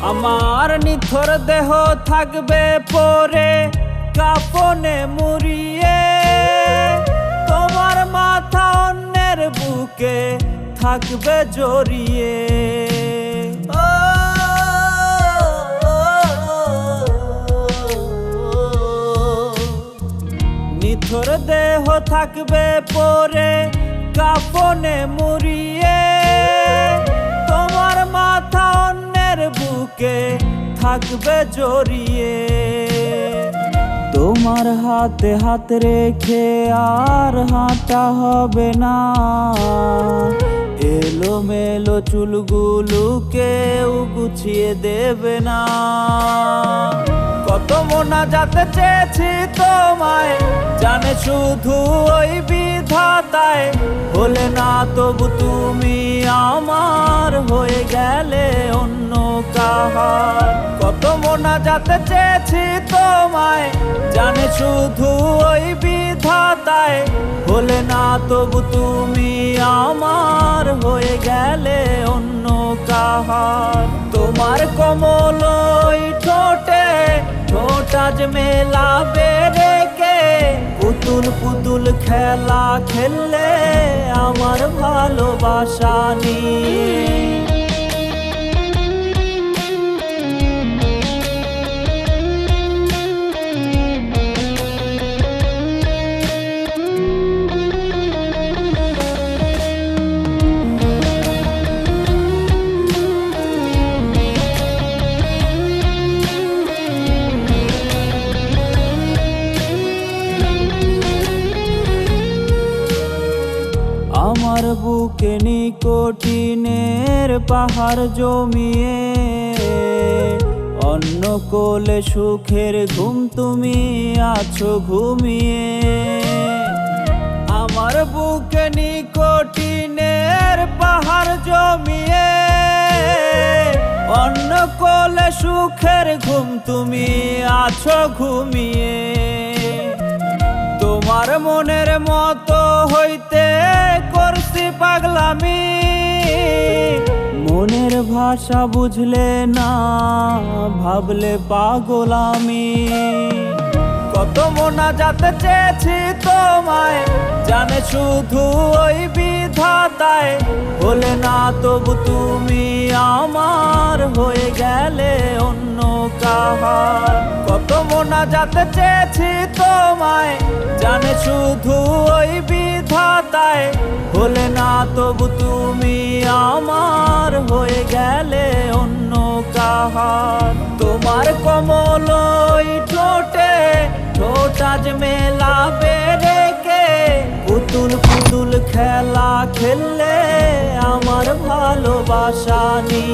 আমার নিথর দেহ থাকবে পরে কাপনে মুড়িয়ে, তোমার মাথা অন্যের বুকে থাকবে জড়িয়ে। নিথর দেহ থাকবে পরে কাপনে মুড়িয়ে, তোমার মাথা অন্যের বুকে থাকবে জড়িয়ে। তোমার হাতে হাত রেখে আর হাঁটা হবে না, এলোমেলো চুলগুলো কেউ গুছিয়ে দেবে না। কত মোনাজাতে চেয়েছি তোমায়, জানে শুধু ওই বিধাতায়। হলে না তবু তুমি আমার, হয়ে গেলে অন্য কাহার। কত মোনাজাতে চেয়েছি তোমায়, জানে শুধু ওই বিধাতায়। হলে না তবু তুমি আমার, হয়ে গেলে অন্য কাহার। তোমার কোমল ওই ঠোঁটে ঠোঁট আজ মেলাবে রেখে, পুতুল পুতুল খেলা খেললে আমার ভালোবাসা নিয়ে। আমার বুকে নিকোটিনের পাহাড় জমিয়ে, অন্য কোলে সুখের ঘুম তুমি আছো ঘুমিয়ে। আমার বুকে নিকোটিনের পাহাড় জমিয়ে, অন্য কোলে সুখের ঘুম তুমি আছো ঘুমিয়ে। তোমার মনের মতো হইতে করছি পাগলামি, মনের ভাষা বুঝলে না ভাবলে পাগল আমি। কত মোনাজাতে চেয়েছি তোমায়, জানে শুধু ওই বিধাতায়। হলে না তবু তুমি আমার, হয়ে গেলে অন্য কাহার। কত মোনাজাতে চেয়েছি তোমায়, জানে শুধু ওই বিধাতায়। হলে না তবু তুমি আমার, হয়ে গেলে অন্য কাহার। তোমার কোমল ওই ঠোঁটে ঠোঁট আজ মেলাবে রেখে, পুতুল পুতুল খেলা খেললে আমার ভালোবাসা নিয়ে।